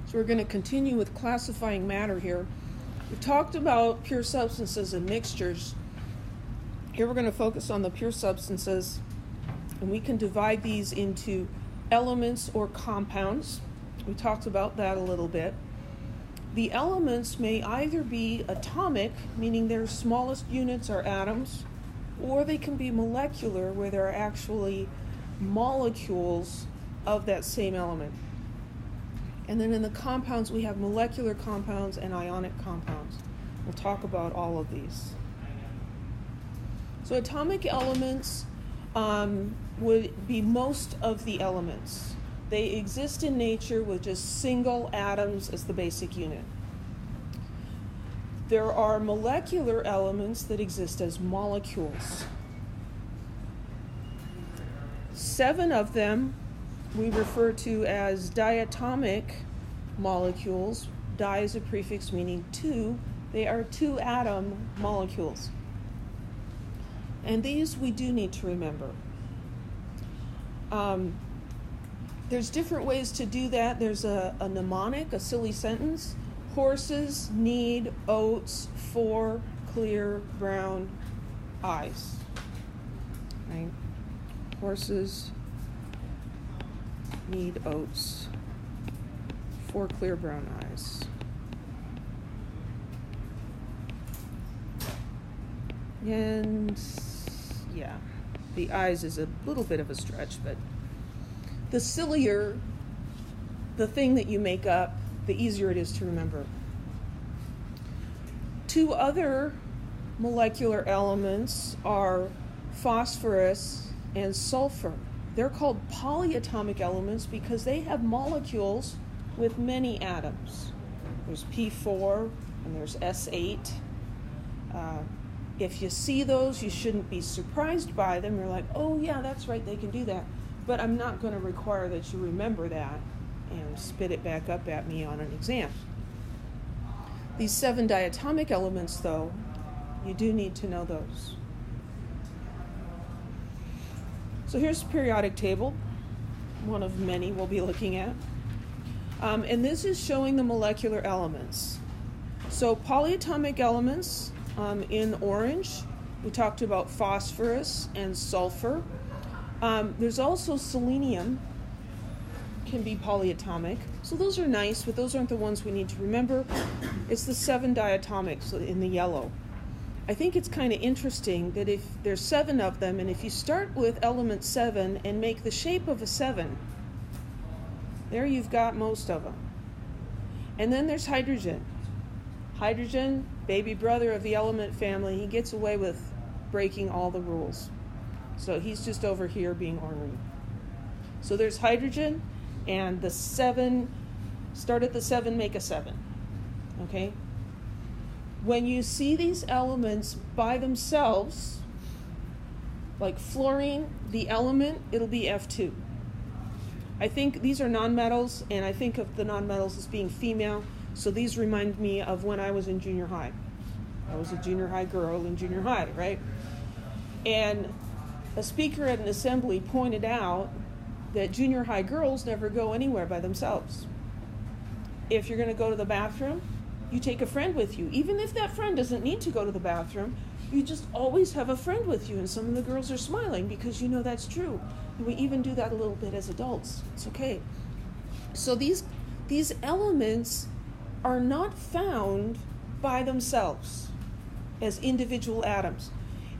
So we're going to continue with classifying matter here. We've talked about pure substances and mixtures. Here we're going to focus on the pure substances, and we can divide these into elements or compounds. We talked about that a little bit. The elements may either be atomic, meaning their smallest units are atoms, or they can be molecular, where there are actually molecules of that same element. And then in the compounds, we have molecular compounds and ionic compounds. We'll talk about all of these. So atomic elements would be most of the elements. They exist in nature with just single atoms as the basic unit. There are molecular elements that exist as molecules. 7 of them we refer to as diatomic molecules. Di is a prefix meaning 2. They are 2-atom molecules. And these we do need to remember. There's different ways to do that. There's a mnemonic, a silly sentence. Horses need oats for clear brown eyes. Right? Horses need oats for clear brown eyes. And yeah, the eyes is a little bit of a stretch, but the sillier the thing that you make up, the easier it is to remember. 2 other molecular elements are phosphorus and sulfur. They're called polyatomic elements because they have molecules with many atoms. There's P4 and there's S8. If you see those, you shouldn't be surprised by them. You're like, oh yeah, that's right, they can do that. But I'm not going to require that you remember that and spit it back up at me on an exam. These 7 diatomic elements, though, you do need to know those. So here's the periodic table, one of many we'll be looking at. And this is showing the molecular elements. So polyatomic elements in orange, we talked about phosphorus and sulfur. There's also selenium, can be polyatomic. So those are nice, but those aren't the ones we need to remember. It's the 7 diatomics in the yellow. I think it's kind of interesting that if there's 7 of them, and if you start with element 7 and make the shape of a 7, there you've got most of them. And then there's hydrogen. Hydrogen, baby brother of the element family, he gets away with breaking all the rules. So he's just over here being ornery. So there's hydrogen, and the 7, start at the 7, make a 7. Okay? When you see these elements by themselves, like fluorine, the element, it'll be F2. I think these are nonmetals, and I think of the nonmetals as being female, so these remind me of when I was in junior high. I was a junior high girl in junior high, right? And a speaker at an assembly pointed out that junior high girls never go anywhere by themselves. If you're going to go to the bathroom, you take a friend with you. Even if that friend doesn't need to go to the bathroom, you just always have a friend with you. And some of the girls are smiling because you know that's true. And we even do that a little bit as adults. It's okay. So these elements are not found by themselves as individual atoms.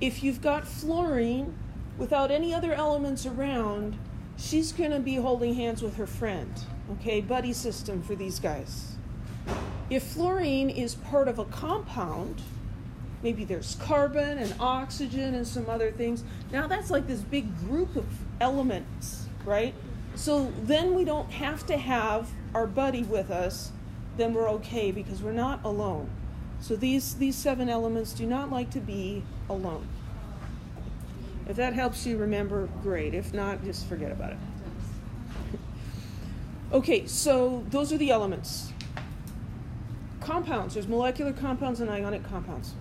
If you've got fluorine without any other elements around, she's going to be holding hands with her friend. Okay, buddy system for these guys. If fluorine is part of a compound, maybe there's carbon and oxygen and some other things. Now that's like this big group of elements, right? So then we don't have to have our buddy with us. Then we're okay because we're not alone. So these 7 elements do not like to be alone. If that helps you remember, great. If not, just forget about it. Okay, so those are the elements. Compounds. There's molecular compounds and ionic compounds.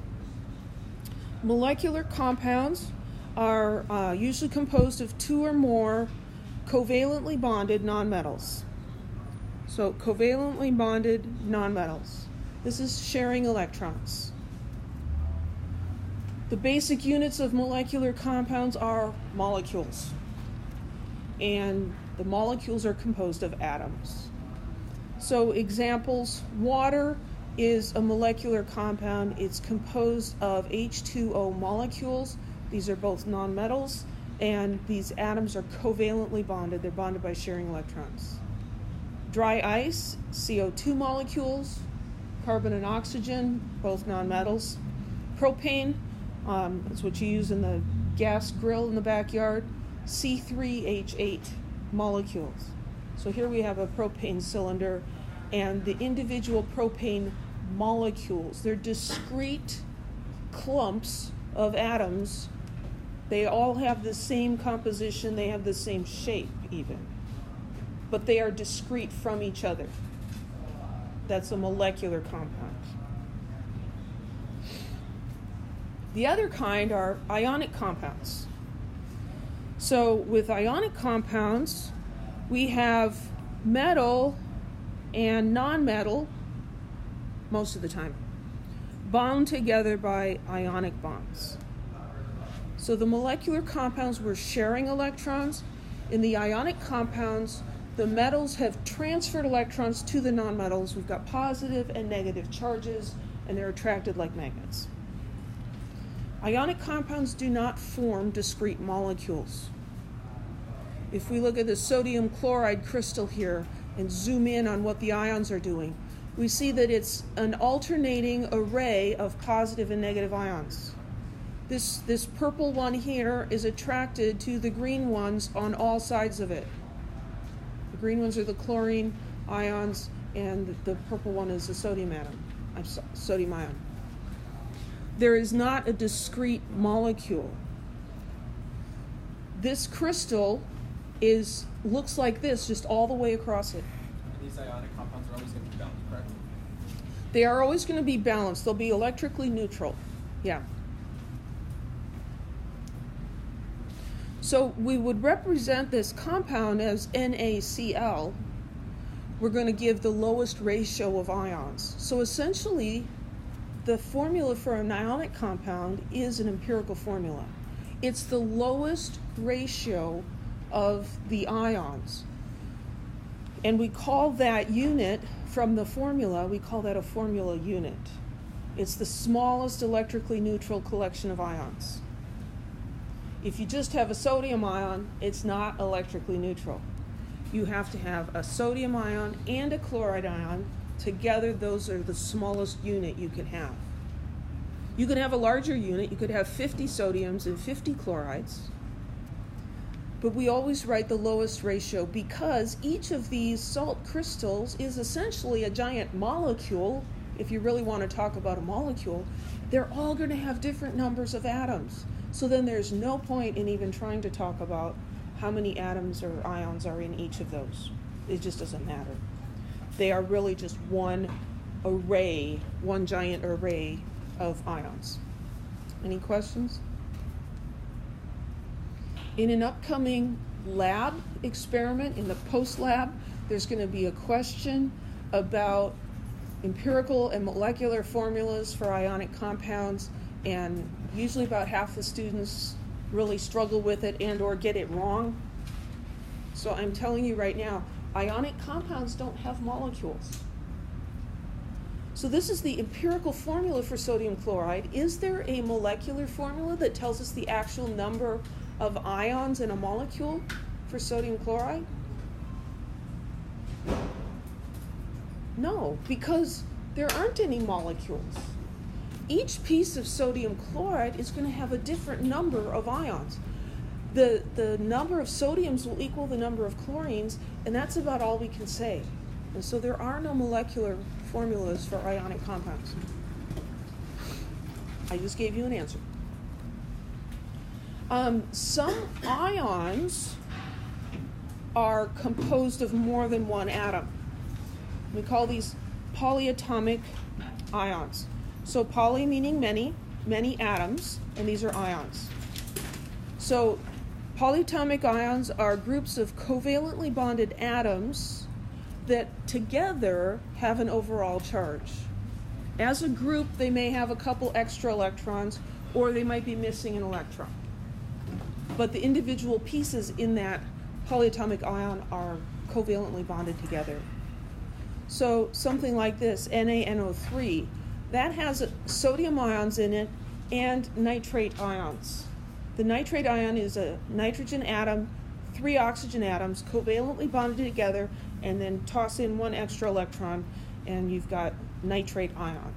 Molecular compounds are usually composed of 2 or more covalently bonded nonmetals. So covalently bonded nonmetals. This is sharing electrons. The basic units of molecular compounds are molecules. And the molecules are composed of atoms. So examples, water is a molecular compound. It's composed of H2O molecules. These are both nonmetals, and these atoms are covalently bonded. They're bonded by sharing electrons. Dry ice, CO2 molecules, carbon and oxygen, both nonmetals. Propane, that's what you use in the gas grill in the backyard, C3H8 molecules. So here we have a propane cylinder, and the individual propane molecules, they're discrete clumps of atoms. They all have the same composition, they have the same shape even, but they are discrete from each other. That's a molecular compound. The other kind are ionic compounds. So with ionic compounds, we have metal and nonmetal, most of the time, bound together by ionic bonds. So the molecular compounds were sharing electrons. In the ionic compounds, the metals have transferred electrons to the nonmetals. We've got positive and negative charges, and they're attracted like magnets. Ionic compounds do not form discrete molecules. If we look at the sodium chloride crystal here and zoom in on what the ions are doing, we see that it's an alternating array of positive and negative ions. This purple one here is attracted to the green ones on all sides of it. The green ones are the chlorine ions, and the purple one is the sodium ion. There is not a discrete molecule. This crystal looks like this, just all the way across it. And these ionic compounds are always going to be balanced, correct? They are always going to be balanced. They'll be electrically neutral. Yeah. So we would represent this compound as NaCl. We're going to give the lowest ratio of ions. So essentially, the formula for an ionic compound is an empirical formula. It's the lowest ratio of the ions. And we call that unit from the formula, we call that a formula unit. It's the smallest electrically neutral collection of ions. If you just have a sodium ion, it's not electrically neutral. You have to have a sodium ion and a chloride ion. Together, those are the smallest unit you can have. You can have a larger unit. You could have 50 sodiums and 50 chlorides. But we always write the lowest ratio because each of these salt crystals is essentially a giant molecule. If you really want to talk about a molecule, they're all going to have different numbers of atoms. So then there's no point in even trying to talk about how many atoms or ions are in each of those. It just doesn't matter. They are really just one array, one giant array of ions. Any questions? In an upcoming lab experiment, in the post-lab, there's going to be a question about empirical and molecular formulas for ionic compounds, and usually about half the students really struggle with it and or get it wrong. So I'm telling you right now, ionic compounds don't have molecules. So this is the empirical formula for sodium chloride. Is there a molecular formula that tells us the actual number of ions in a molecule for sodium chloride? No, because there aren't any molecules. Each piece of sodium chloride is going to have a different number of ions. The number of sodiums will equal the number of chlorines, and that's about all we can say. And so there are no molecular formulas for ionic compounds. I just gave you an answer. Some ions are composed of more than one atom. We call these polyatomic ions. So poly meaning many, many atoms, and these are ions. So polyatomic ions are groups of covalently bonded atoms that together have an overall charge. As a group, they may have a couple extra electrons, or they might be missing an electron. But the individual pieces in that polyatomic ion are covalently bonded together. So something like this, NaNO3, that has sodium ions in it and nitrate ions. The nitrate ion is a nitrogen atom, 3 oxygen atoms covalently bonded together, and then toss in 1 extra electron, and you've got nitrate ion.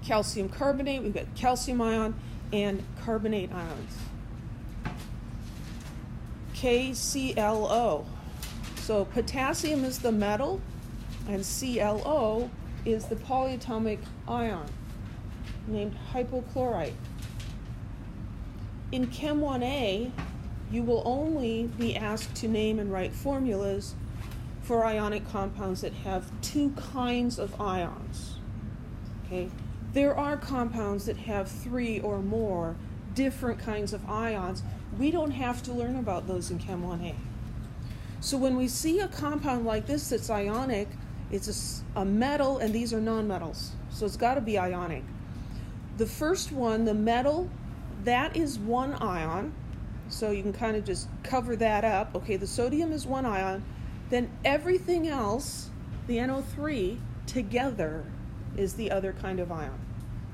Calcium carbonate, we've got calcium ion and carbonate ions. KClO. So potassium is the metal, and ClO is the polyatomic ion, named hypochlorite. In Chem 1A, you will only be asked to name and write formulas for ionic compounds that have 2 kinds of ions. Okay? There are compounds that have 3 or more different kinds of ions. We don't have to learn about those in Chem 1A. So when we see a compound like this that's ionic, it's a metal, and these are nonmetals. So it's got to be ionic. The first one, the metal, that is 1 ion. So you can kind of just cover that up. Okay, the sodium is 1 ion. Then everything else, the NO3, together is the other kind of ion.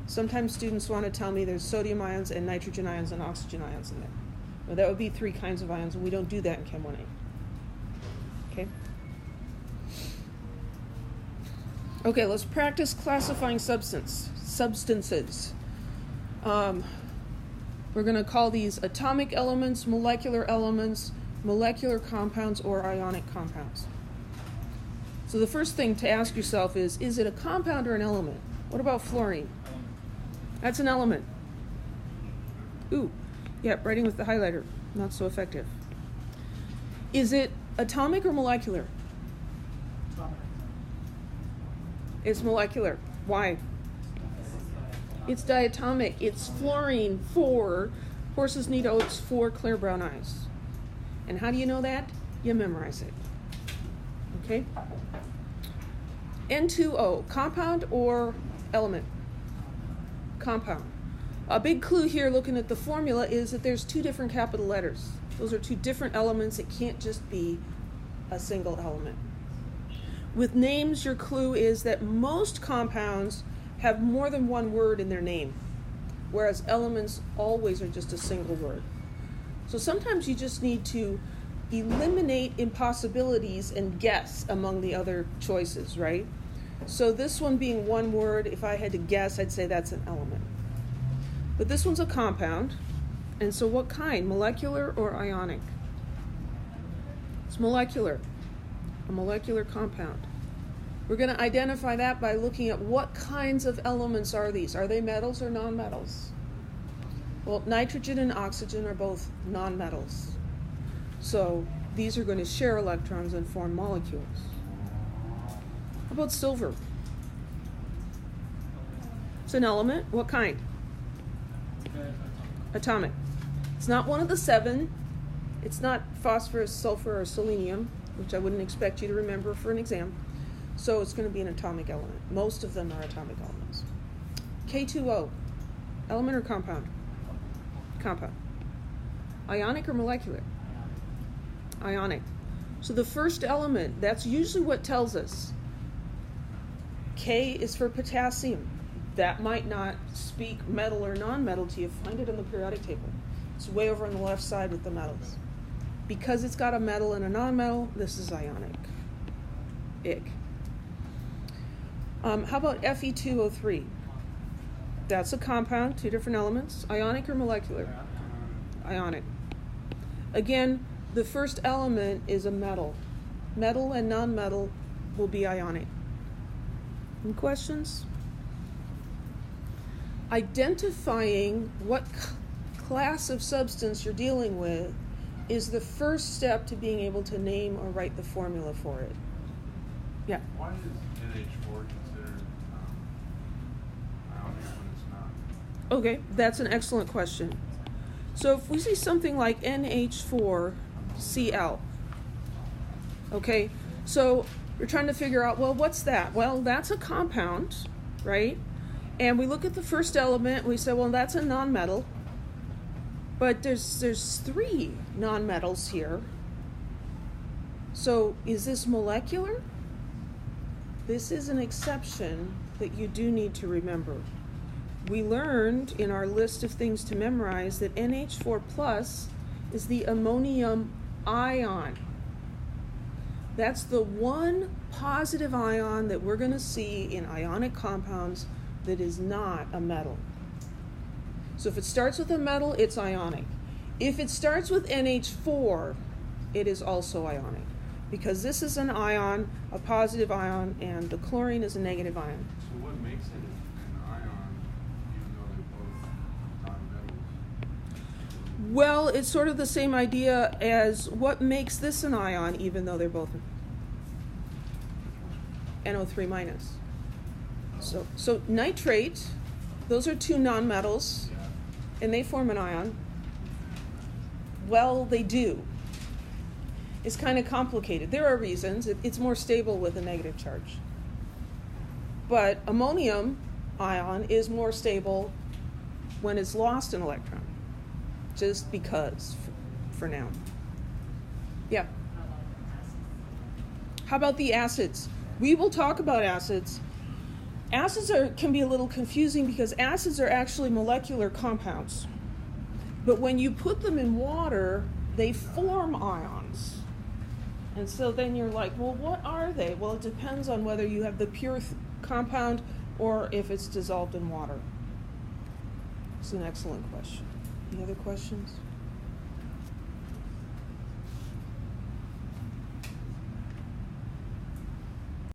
Sometimes students want to tell me there's sodium ions and nitrogen ions and oxygen ions in there. Well, that would be 3 kinds of ions, and we don't do that in Chem 1A. Okay? Okay, let's practice classifying substances. We're going to call these atomic elements, molecular compounds, or ionic compounds. So the first thing to ask yourself is it a compound or an element? What about fluorine? That's an element. Ooh, yeah, writing with the highlighter, not so effective. Is it atomic or molecular? Atomic. It's molecular. Why? It's diatomic. It's fluorine, 4. Horses need oats, 4 clear brown eyes. And how do you know that? You memorize it. Okay? N2O, compound or element? Compound. A big clue here looking at the formula is that there's 2 different capital letters. Those are 2 different elements. It can't just be a single element. With names, your clue is that most compounds have more than 1 word in their name, whereas elements always are just a single word. So sometimes you just need to eliminate impossibilities and guess among the other choices, right? So this one being 1 word, if I had to guess, I'd say that's an element. But this one's a compound, and so what kind? Molecular or ionic? It's molecular, a molecular compound. We're going to identify that by looking at what kinds of elements are these. Are they metals or nonmetals? Well, nitrogen and oxygen are both nonmetals. So these are going to share electrons and form molecules. How about silver? It's an element. What kind? Atomic. It's not one of the 7. It's not phosphorus, sulfur, or selenium, which I wouldn't expect you to remember for an exam. So it's going to be an atomic element. Most of them are atomic elements. K2O, element or compound? Compound. Ionic or molecular? Ionic. So the first element, that's usually what tells us. K is for potassium. That might not speak metal or non-metal to you. Find it in the periodic table. It's way over on the left side with the metals. Because it's got a metal and a non-metal, this is ionic. Ick. How about Fe2O3? That's a compound, 2 different elements. Ionic or molecular? Ionic. Again, the first element is a metal. Metal and non-metal will be ionic. Any questions? Identifying what class of substance you're dealing with is the first step to being able to name or write the formula for it. Yeah? Why is NH4 considered ionic when it's not? Okay, that's an excellent question. So if we see something like NH4Cl, Okay, so we're trying to figure out, well, what's that? Well, that's a compound, right? And we look at the first element, we say, well, that's a nonmetal. But there's 3 nonmetals here. So is this molecular? This is an exception that you do need to remember. We learned in our list of things to memorize that NH4 plus is the ammonium ion. That's the one positive ion that we're going to see in ionic compounds that is not a metal. So if it starts with a metal, it's ionic. If it starts with NH4, it is also ionic, because this is an ion, a positive ion, and the chlorine is a negative ion. So what makes it an ion, even though they're both nonmetals? Well, it's sort of the same idea as what makes this an ion, even though they're both NO3 minus. So nitrate, those are 2 nonmetals, Yeah. and they form an ion. Well, they do. It's kind of complicated. There are reasons. It's more stable with a negative charge. But ammonium ion is more stable when it's lost an electron, just because, for now. Yeah. How about the acids? We will talk about acids. Acids can be a little confusing because acids are actually molecular compounds. But when you put them in water, they form ions. And so then you're like, well, what are they? Well, it depends on whether you have the pure compound or if it's dissolved in water. It's an excellent question. Any other questions?